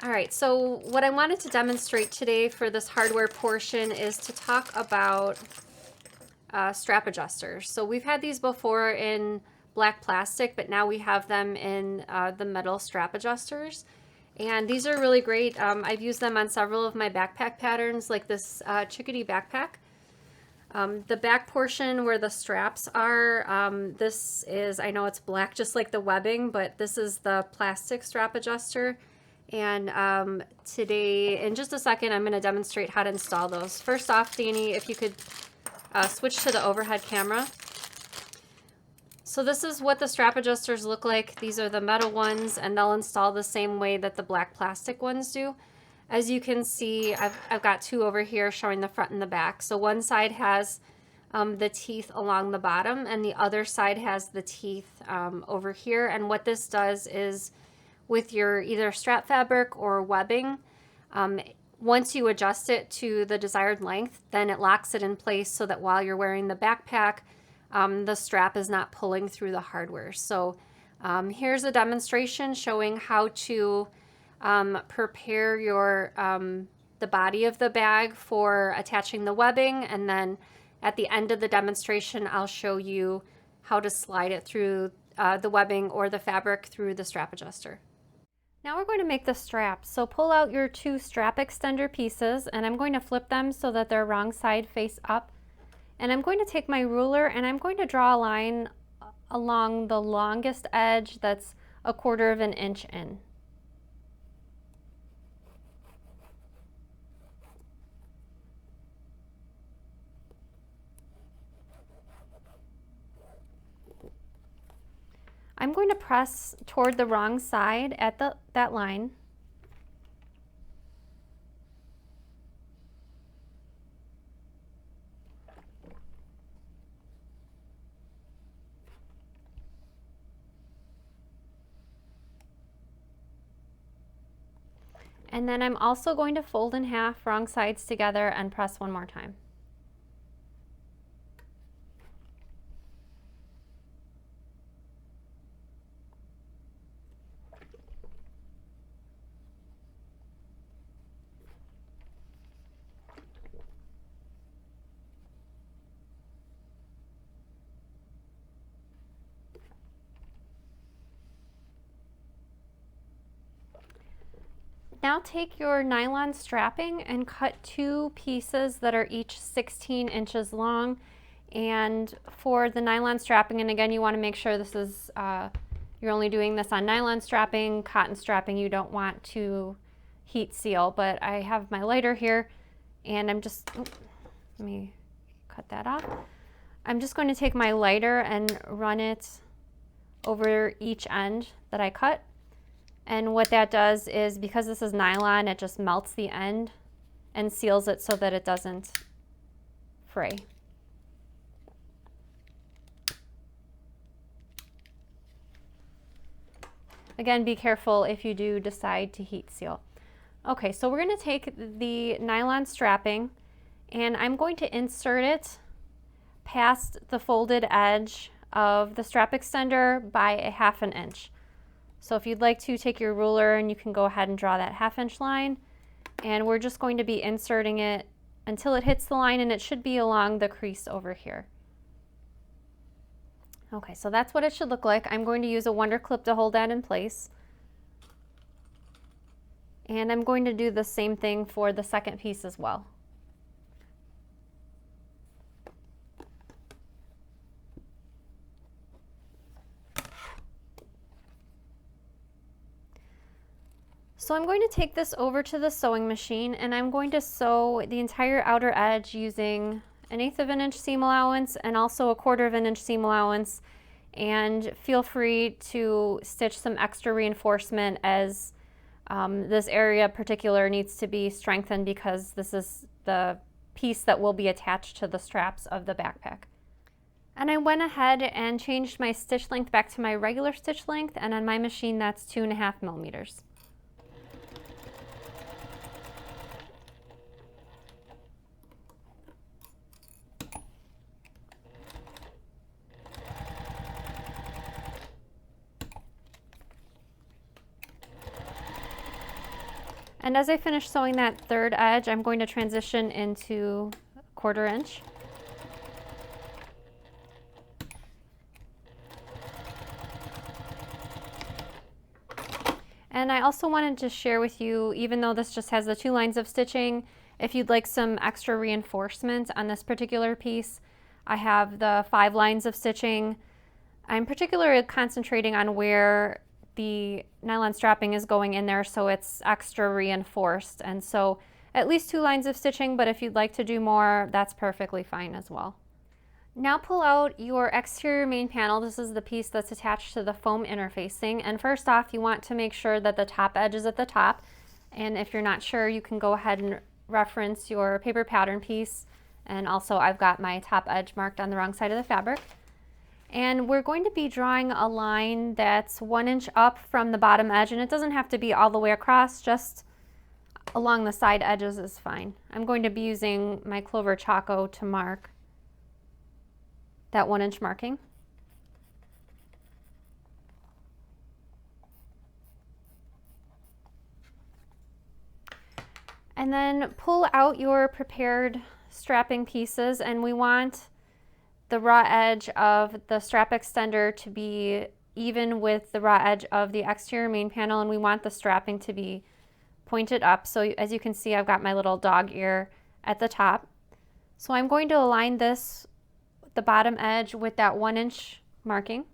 All right, so what I wanted to demonstrate today for this hardware portion is to talk about strap adjusters. So we've had these before in black plastic, but now we have them in the metal strap adjusters. And these are really great. I've used them on several of my backpack patterns, like this chickadee backpack. The back portion where the straps are, this is, I know it's black just like the webbing, but this is the plastic strap adjuster. And today, in just a second, I'm going to demonstrate how to install those. First off, Danny, if you could switch to the overhead camera. So this is what the strap adjusters look like. These are the metal ones, and they'll install the same way that the black plastic ones do. As you can see, I've got two over here showing the front and the back. So one side has the teeth along the bottom, and the other side has the teeth over here. And what this does is, with your either strap fabric or webbing, once you adjust it to the desired length, then it locks it in place so that while you're wearing the backpack, the strap is not pulling through the hardware. So here's a demonstration showing how to prepare your the body of the bag for attaching the webbing, and then at the end of the demonstration I'll show you how to slide it through the webbing or the fabric through the strap adjuster. Now we're going to make the straps. So pull out your two strap extender pieces, and I'm going to flip them so that they're wrong side face up. And I'm going to take my ruler and I'm going to draw a line along the longest edge that's 1/4 of an inch in. I'm going to press toward the wrong side at that line. And then I'm also going to fold in half, wrong sides together, and press one more time. Now take your nylon strapping and cut two pieces that are each 16 inches long. And for the nylon strapping, and again, you want to make sure this is, you're only doing this on nylon strapping. Cotton strapping you don't want to heat seal, but I have my lighter here, and I'm just, let me cut that off. I'm just going to take my lighter and run it over each end that I cut. And what that does is, because this is nylon, it just melts the end and seals it so that it doesn't fray. Again, be careful if you do decide to heat seal. Okay, so we're going to take the nylon strapping and I'm going to insert it past the folded edge of the strap extender by 1/2 inch. So if you'd like to, take your ruler and you can go ahead and draw that 1/2 inch line, and we're just going to be inserting it until it hits the line, and it should be along the crease over here. Okay, so that's what it should look like. I'm going to use a Wonder Clip to hold that in place. And I'm going to do the same thing for the second piece as well. So I'm going to take this over to the sewing machine, and I'm going to sew the entire outer edge using 1/8 of an inch seam allowance and also 1/4 of an inch seam allowance. And feel free to stitch some extra reinforcement as this area in particular needs to be strengthened, because this is the piece that will be attached to the straps of the backpack. And I went ahead and changed my stitch length back to my regular stitch length, and on my machine that's 2.5 millimeters. And as I finish sewing that third edge, I'm going to transition into 1/4 inch. And I also wanted to share with you, even though this just has the 2 lines of stitching, if you'd like some extra reinforcement on this particular piece, I have the 5 lines of stitching. I'm particularly concentrating on where the nylon strapping is going in there so it's extra reinforced. And so at least 2 lines of stitching, but if you'd like to do more, that's perfectly fine as well. Now pull out your exterior main panel. This is the piece that's attached to the foam interfacing. And first off, you want to make sure that the top edge is at the top. And if you're not sure, you can go ahead and reference your paper pattern piece. And also I've got my top edge marked on the wrong side of the fabric. And we're going to be drawing a line that's 1 inch up from the bottom edge, and it doesn't have to be all the way across, just along the side edges is fine. I'm going to be using my Clover Choco to mark that 1 inch marking. And then pull out your prepared strapping pieces, and we want the raw edge of the strap extender to be even with the raw edge of the exterior main panel, and we want the strapping to be pointed up. So as you can see, I've got my little dog ear at the top. So I'm going to align this, the bottom edge, with that 1 inch marking.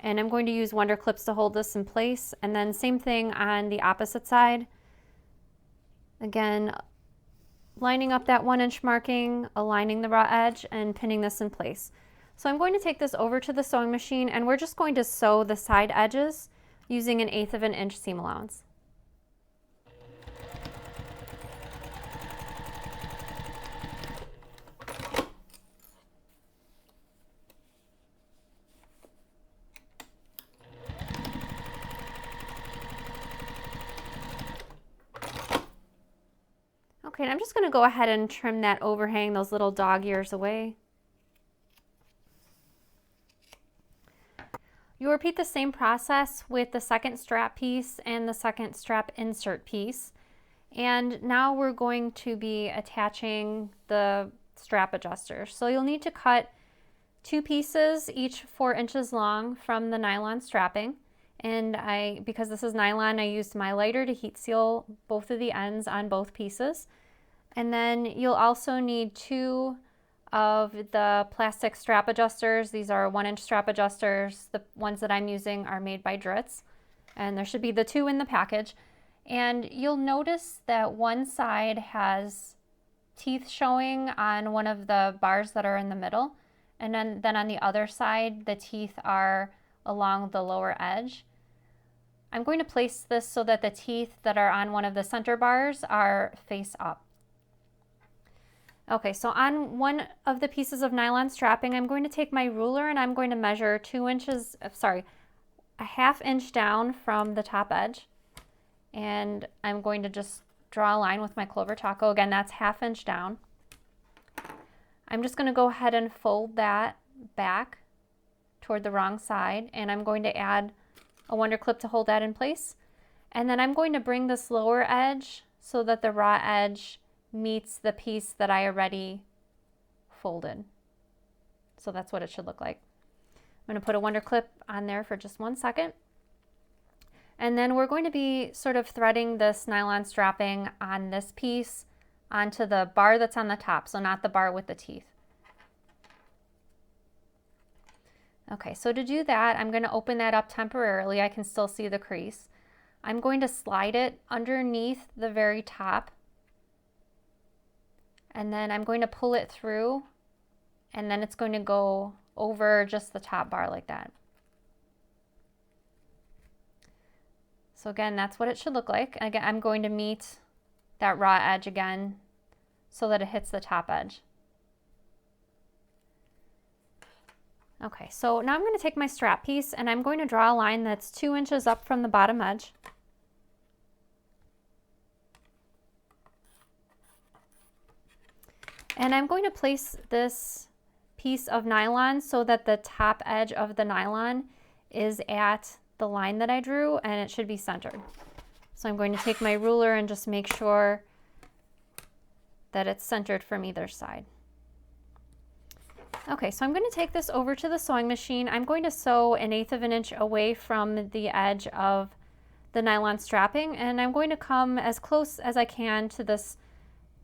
And I'm going to use Wonder Clips to hold this in place. And then same thing on the opposite side. Again, lining up that 1 inch marking, aligning the raw edge, and pinning this in place. So I'm going to take this over to the sewing machine, and we're just going to sew the side edges using 1/8 of an inch seam allowance. Okay, and I'm just going to go ahead and trim that overhang, those little dog ears, away. You repeat the same process with the second strap piece and the second strap insert piece. And now we're going to be attaching the strap adjusters. So you'll need to cut 2 pieces, each 4 inches long, from the nylon strapping. And because this is nylon, I used my lighter to heat seal both of the ends on both pieces. And then you'll also need 2 of the plastic strap adjusters. These are 1 inch strap adjusters. The ones that I'm using are made by Dritz, and there should be the 2 in the package. And you'll notice that one side has teeth showing on one of the bars that are in the middle, and then on the other side the teeth are along the lower edge. I'm going to place this so that the teeth that are on one of the center bars are face up. Okay, so on one of the pieces of nylon strapping, I'm going to take my ruler and I'm going to measure 1/2 inch down from the top edge. And I'm going to just draw a line with my Clover Choco. Again, that's 1/2 inch down. I'm just going to go ahead and fold that back toward the wrong side, and I'm going to add a Wonder Clip to hold that in place. And then I'm going to bring this lower edge so that the raw edge meets the piece that I already folded. So that's what it should look like. I'm going to put a Wonder Clip on there for just 1 second. And then we're going to be sort of threading this nylon strapping on this piece onto the bar that's on the top, so not the bar with the teeth. Okay, so to do that, I'm going to open that up temporarily. I can still see the crease. I'm going to slide it underneath the very top, and then I'm going to pull it through, and then it's going to go over just the top bar like that. So again, that's what it should look like. Again, I'm going to meet that raw edge again so that it hits the top edge. Okay, so now I'm going to take my strap piece and I'm going to draw a line that's 2 inches up from the bottom edge. And I'm going to place this piece of nylon so that the top edge of the nylon is at the line that I drew, and it should be centered. So I'm going to take my ruler and just make sure that it's centered from either side. Okay, so I'm going to take this over to the sewing machine. I'm going to sew 1/8 of an inch away from the edge of the nylon strapping, and I'm going to come as close as I can to this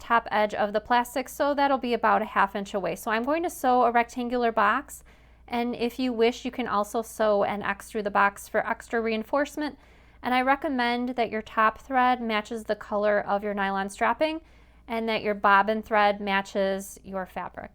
top edge of the plastic, so that'll be about 1/2 inch away. So I'm going to sew a rectangular box, and if you wish, you can also sew an X through the box for extra reinforcement. And I recommend that your top thread matches the color of your nylon strapping and that your bobbin thread matches your fabric.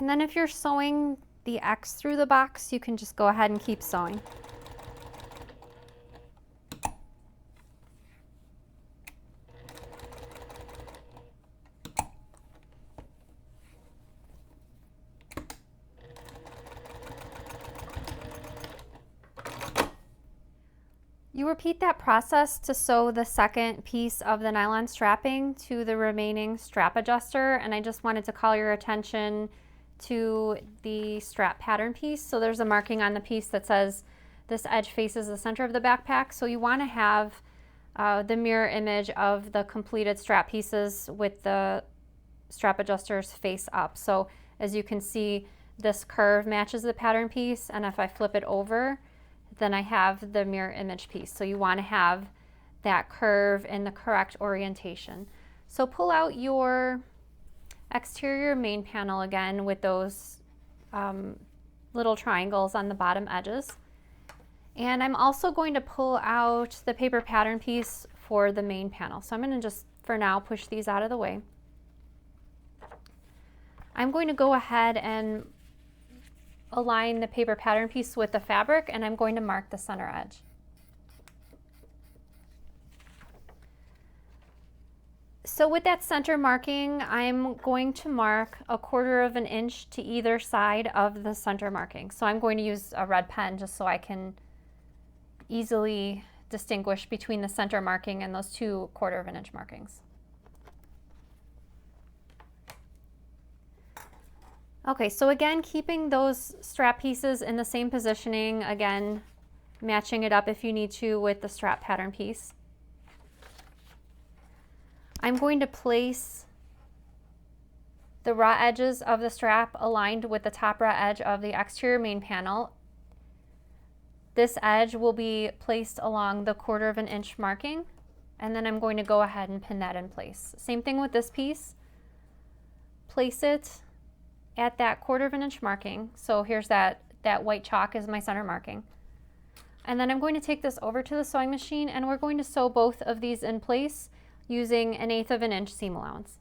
And then if you're sewing the X through the box, you can just go ahead and keep sewing. You repeat that process to sew the second piece of the nylon strapping to the remaining strap adjuster, and I just wanted to call your attention to the strap pattern piece. So there's a marking on the piece that says this edge faces the center of the backpack. So you want to have the mirror image of the completed strap pieces with the strap adjusters face up. So as you can see, this curve matches the pattern piece, and if I flip it over, then I have the mirror image piece. So you want to have that curve in the correct orientation. So pull out your exterior main panel again with those little triangles on the bottom edges. And I'm also going to pull out the paper pattern piece for the main panel. So I'm going to just, for now, push these out of the way. I'm going to go ahead and align the paper pattern piece with the fabric, and I'm going to mark the center edge. So with that center marking, I'm going to mark 1/4 of an inch to either side of the center marking. So I'm going to use a red pen just so I can easily distinguish between the center marking and those 2 1/4 of an inch markings. Okay, so again, keeping those strap pieces in the same positioning, again, matching it up if you need to with the strap pattern piece. I'm going to place the raw edges of the strap aligned with the top raw edge of the exterior main panel. This edge will be placed along the 1/4 of an inch marking, and then I'm going to go ahead and pin that in place. Same thing with this piece. Place it at that 1/4 of an inch marking. So here's that white chalk is my center marking. And then I'm going to take this over to the sewing machine, and we're going to sew both of these in place using 1/8 of an inch seam allowance.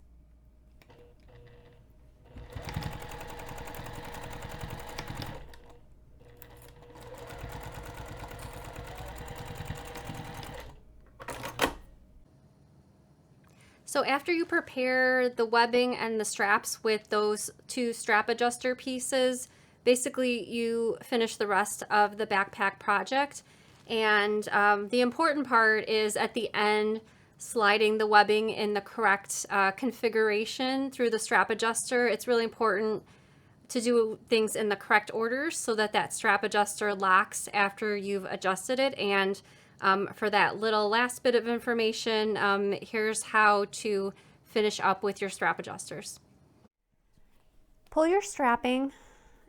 So after you prepare the webbing and the straps with those 2 strap adjuster pieces, basically you finish the rest of the backpack project. And the important part is at the end, sliding the webbing in the correct configuration through the strap adjuster. It's really important to do things in the correct order so that that strap adjuster locks after you've adjusted it. And for that little last bit of information, here's how to finish up with your strap adjusters. Pull your strapping,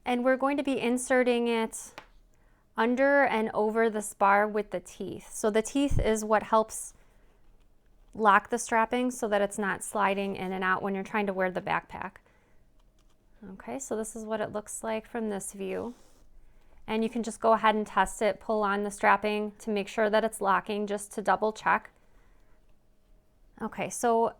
and we're going to be inserting it under and over the spar with the teeth. So the teeth is what helps lock the strapping so that it's not sliding in and out when you're trying to wear the backpack. Okay, so this is what it looks like from this view. And you can just go ahead and test it, pull on the strapping to make sure that it's locking, just to double check. Okay, so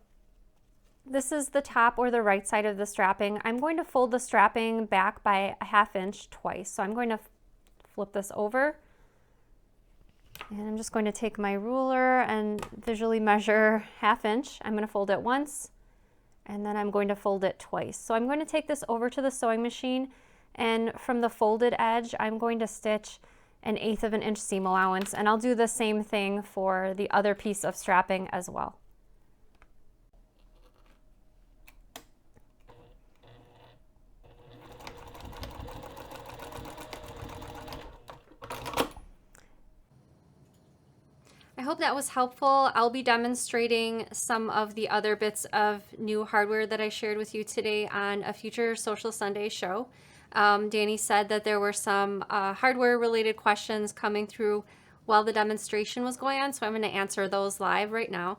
this is the top or the right side of the strapping. I'm going to fold the strapping back by 1/2 inch twice. So I'm going to flip this over. And I'm just going to take my ruler and visually measure 1/2 inch. I'm going to fold it once, and then I'm going to fold it twice. So I'm going to take this over to the sewing machine, and from the folded edge, I'm going to stitch 1/8 of an inch seam allowance, and I'll do the same thing for the other piece of strapping as well. I hope that was helpful. I'll be demonstrating some of the other bits of new hardware that I shared with you today on a future Social Sunday show. Danny said that there were some hardware related questions coming through while the demonstration was going on, so I'm going to answer those live right now.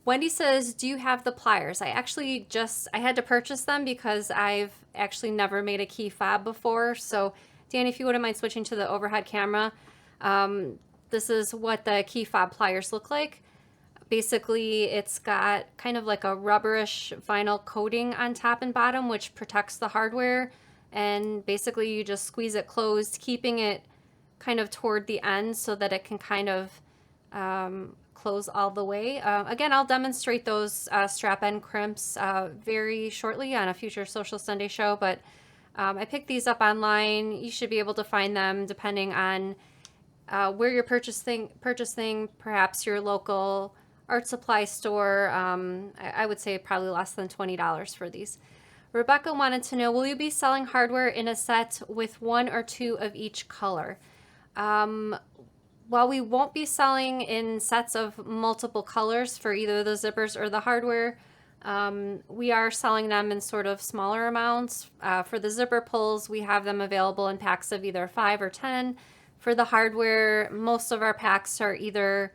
Wendy says, do you have the pliers? I had to purchase them because I've actually never made a key fob before. So Danny, if you wouldn't mind switching to the overhead camera, this is what the key fob pliers look like. Basically, it's got kind of like a rubberish vinyl coating on top and bottom, which protects the hardware. And basically, you just squeeze it closed, keeping it kind of toward the end so that it can kind of close all the way. Again, I'll demonstrate those strap end crimps very shortly on a future Social Sunday show, but I picked these up online. You should be able to find them depending on where you're purchasing, perhaps your local art supply store. I would say probably less than $20 for these. Rebecca wanted to know, will you be selling hardware in a set with 1 or 2 of each color? While we won't be selling in sets of multiple colors for either the zippers or the hardware, we are selling them in sort of smaller amounts. For the zipper pulls, we have them available in packs of either 5 or 10. For the hardware, most of our packs are either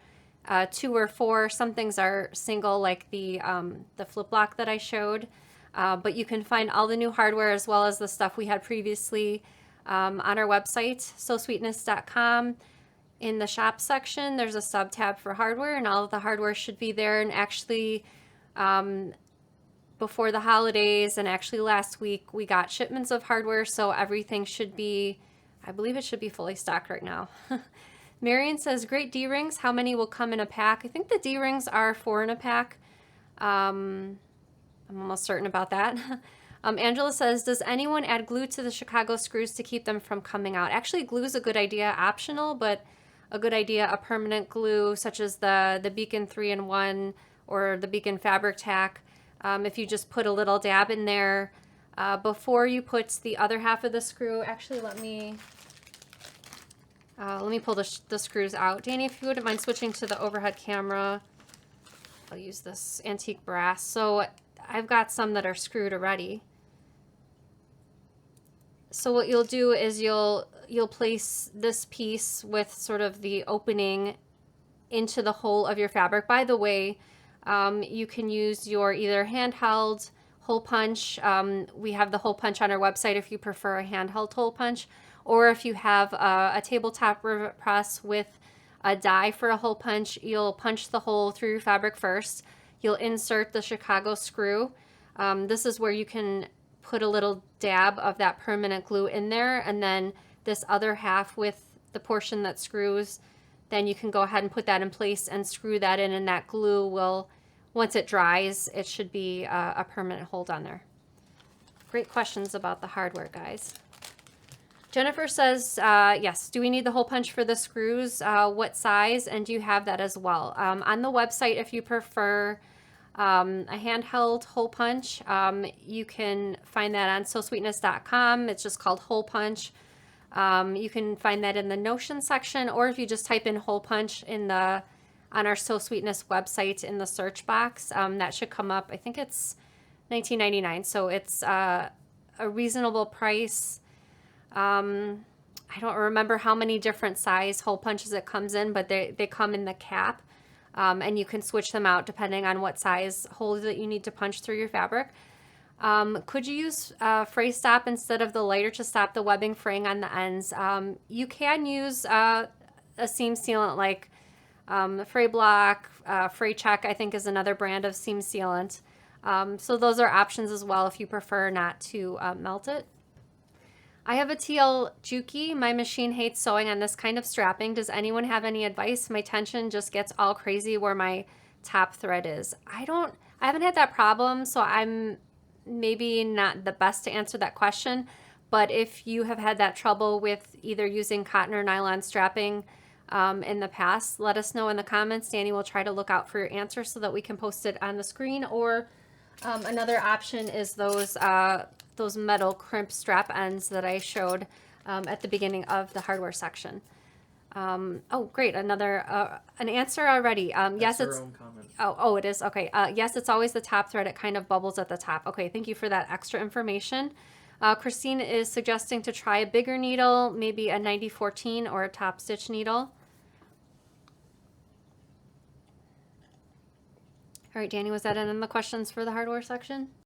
2 or 4. Some things are single, like the flip block that I showed. But you can find all the new hardware as well as the stuff we had previously on our website, sewsweetness.com. In the shop section, there's a sub tab for hardware, and all of the hardware should be there. And actually, before the holidays and actually last week, we got shipments of hardware, so everything should be, I believe it should be fully stocked right now. Marion says, great D-rings. How many will come in a pack? I think the D-rings are 4 in a pack. I'm almost certain about that. Angela says, does anyone add glue to the Chicago screws to keep them from coming out? Actually, glue is a good idea, optional, but a good idea, a permanent glue, such as the Beacon 3-in-1 or the Beacon Fabric Tack. If you just put a little dab in there before you put the other half of the screw. Actually, let me pull the screws out. Danny, if you wouldn't mind switching to the overhead camera. I'll use this antique brass. So I've got some that are screwed already. So what you'll do is you'll place this piece with sort of the opening into the hole of your fabric. By the way, you can use your either handheld hole punch. We have the hole punch on our website if you prefer a handheld hole punch, or if you have a tabletop rivet press with a die for a hole punch, you'll punch the hole through your fabric first. You'll insert the Chicago screw. This is where you can put a little dab of that permanent glue in there, and then this other half with the portion that screws, then you can go ahead and put that in place and screw that in, and that glue will, once it dries, it should be a permanent hold on there. Great questions about the hardware, guys. Jennifer says, yes, do we need the hole punch for the screws? What size? And do you have that as well? On the website, if you prefer a handheld hole punch, you can find that on sewsweetness.com. It's just called hole punch. You can find that in the Notion section, or if you just type in hole punch on our Sew Sweetness website in the search box, that should come up. I think it's $19.99, so it's a reasonable price. I don't remember how many different size hole punches it comes in, but they come in the cap, and you can switch them out depending on what size hole that you need to punch through your fabric. Could you use fray stop instead of the lighter to stop the webbing fraying on the ends? You can use a seam sealant like Fray Block, Fray Check, I think is another brand of seam sealant. So those are options as well if you prefer not to melt it. I have a TL Juki. My machine hates sewing on this kind of strapping. Does anyone have any advice? My tension just gets all crazy where my top thread is. I haven't had that problem, so I'm maybe not the best to answer that question. But if you have had that trouble with either using cotton or nylon strapping in the past, let us know in the comments. Danny will try to look out for your answer so that we can post it on the screen. Or another option is those metal crimp strap ends that I showed at the beginning of the hardware section. Oh, great! An answer already. Yes, That's her it's. own comment. Oh, it is. Okay. Yes, it's always the top thread. It kind of bubbles at the top. Okay, thank you for that extra information. Christine is suggesting to try a bigger needle, maybe a 9014 or a top stitch needle. All right, Danny, was that in the questions for the hardware section?